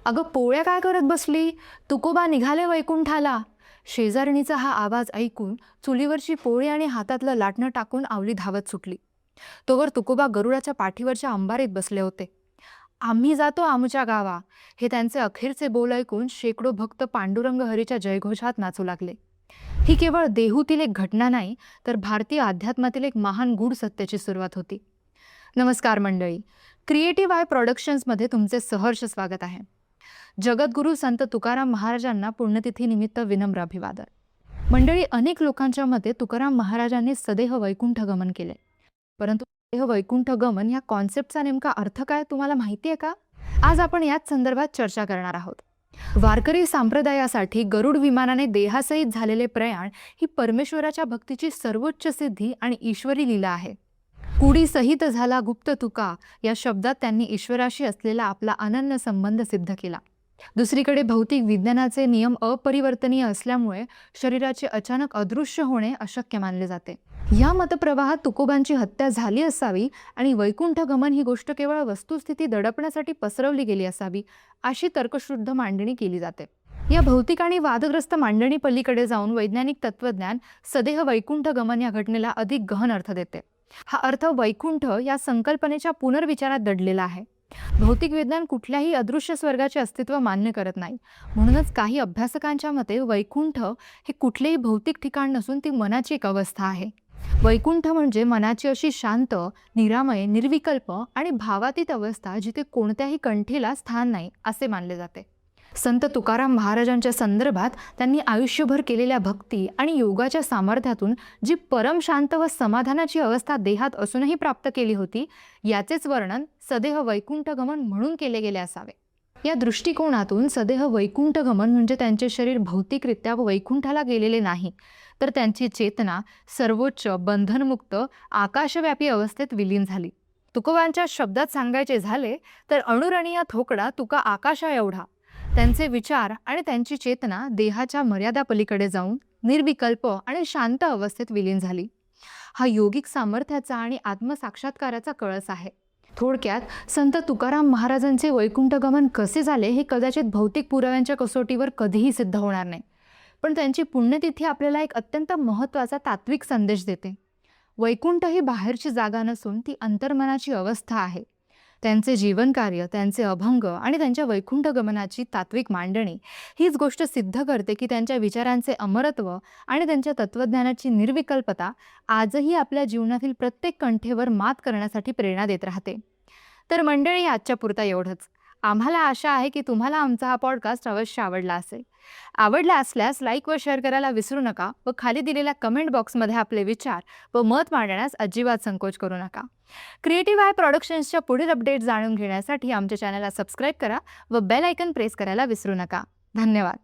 अगं पोळ्या काय करत बसली? तुकोबा निघाले वैकुंठाला. शेजारणीचा हा आवाज ऐकून चुलीवरची पोळी आणि हातातलं लाटणं टाकून आवली धावत सुटली. तोवर तुकोबा गरुडाच्या पाठीवरच्या अंबारीत बसले होते. आम्ही जातो आमच्या गावा, हे त्यांचे अखेरचे बोल ऐकून शेकडो भक्त पांडुरंग हरीच्या जयघोषात नाचू लागले. ही केवळ देहूतील एक घटना नाही, तर भारतीय अध्यात्मातील एक महान गूढ सत्याची सुरुवात होती. नमस्कार मंडळी, क्रिएटिव्ह आय प्रोडक्शन्समध्ये तुमचे सहर्ष स्वागत आहे. जगद्गुरू संत तुकाराम महाराजांना पुण्यतिथीनिमित्त विनम्र अभिवादन. मंडळी, अनेक लोकांच्या मते तुकाराम महाराजांनी सदेह वैकुंठ गमन केले. परंतु सदेह वैकुंठ गमन या कॉन्सेप्टचा नेमका अर्थ काय तुम्हाला माहिती आहे का? आज आपण याच संदर्भात चर्चा करणार आहोत. वारकरी संप्रदायासाठी गरुड विमानाने देहासहित झालेले प्रयाण ही परमेश्वराच्या भक्तीची सर्वोच्च सिद्धी आणि ईश्वरी लीला आहे. कुडी सहित झाला गुप्त तुका या शब्दात त्यांनी ईश्वराशी असलेला आपला अनन्य संबंध सिद्ध केला. दुसरीकडे भौतिक विज्ञानाचे नियम अपरिवर्तनीय असल्यामुळे शरीराचे अचानक अदृश्य होणे अशक्य मानले जाते. या मतप्रवाहात तुकोबांची हत्या झाली असावी आणि वैकुंठ गमन ही गोष्ट केवळ वस्तुस्थिती दडपण्यासाठी पसरवली गेली असावी, अशी तर्कशुद्ध मांडणी केली जाते. या भौतिक आणि वादग्रस्त मांडणी पलीकडे जाऊन वैज्ञानिक तत्वज्ञान सदेह वैकुंठ गमन या घटनेला अधिक गहन अर्थ देते. हा अर्थ वैकुंठ या संकल्पनेच्या पुनर्विचारात दडलेला आहे. भौतिक विज्ञान कुठल्याही अदृश्य स्वर्गाचे अस्तित्व मान्य करत नाही. म्हणूनच काही अभ्यासकांच्या मते वैकुंठ हे कुठलेही भौतिक ठिकाण नसून ती मनाची एक अवस्था आहे. वैकुंठ म्हणजे मनाची अशी शांत, निरामय, निर्विकल्प आणि भावातीत अवस्था जिथे कोणत्याही कंठीला स्थान नाही असे मानले जाते. संत तुकाराम महाराजांच्या संदर्भात त्यांनी आयुष्यभर केलेल्या भक्ती आणि योगाच्या सामर्थ्यातून जी परम शांत व समाधानाची अवस्था देहात असूनही प्राप्त केली होती, याचेच वर्णन सदेह वैकुंठ गमन म्हणून केले गेले असावे. या दृष्टिकोनातून सदेह वैकुंठ गमन म्हणजे त्यांचे शरीर भौतिकरित्या वैकुंठाला गेलेले नाही, तर त्यांची चेतना सर्वोच्च बंधनमुक्त आकाशव्यापी अवस्थेत विलीन झाली. तुकोबांच्या शब्दात सांगायचे झाले तर अणुरणीय थोकडा तुका आकाशा एवढा. त्यांचे विचार आणि त्यांची चेतना देहाच्या मर्यादा पलीकडे जाऊन निर्विकल्प आणि शांत अवस्थेत विलीन झाली. हा योगिक सामर्थ्याचा आणि आत्मसाक्षात्काराचा कळस आहे. थोडक्यात संत तुकाराम महाराजांचे वैकुंठ गमन कसे झाले हे कदाचित भौतिक पुराव्यांच्या कसोटीवर कधीही सिद्ध होणार नाही, पण त्यांची पुण्यतिथी आपल्याला एक अत्यंत महत्त्वाचा तात्विक संदेश देते. वैकुंठ ही बाहेरची जागा नसून ती अंतर्मनाची अवस्था आहे. त्यांचे जीवनकार्य, त्यांचे अभंग आणि त्यांच्या वैकुंठ गमनाची तात्विक मांडणी हीच गोष्ट सिद्ध करते की त्यांच्या विचारांचे अमरत्व आणि त्यांच्या तत्त्वज्ञानाची निर्विकल्पता आजही आपल्या जीवनातील प्रत्येक कंठेवर मात करण्यासाठी प्रेरणा देत राहते. तर मंडळी, आजच्या पुरता एवढंच. आम्हाला आशा आहे की तुम्हाला आमचा हा पॉडकास्ट अवश्य आवडला असेल. आवडला असल्यास लाईक व शेअर करायला विसरू नका व खाली दिलेल्या कमेंट बॉक्समध्ये आपले विचार व मत मांडण्यास अजिबात संकोच करू नका. क्रिएटिव्ह आय प्रोडक्शन्सच्या पुढील अपडेट जाणून घेण्यासाठी आमच्या चॅनलला सबस्क्राईब करा व बेल आयकन प्रेस करायला विसरू नका. धन्यवाद.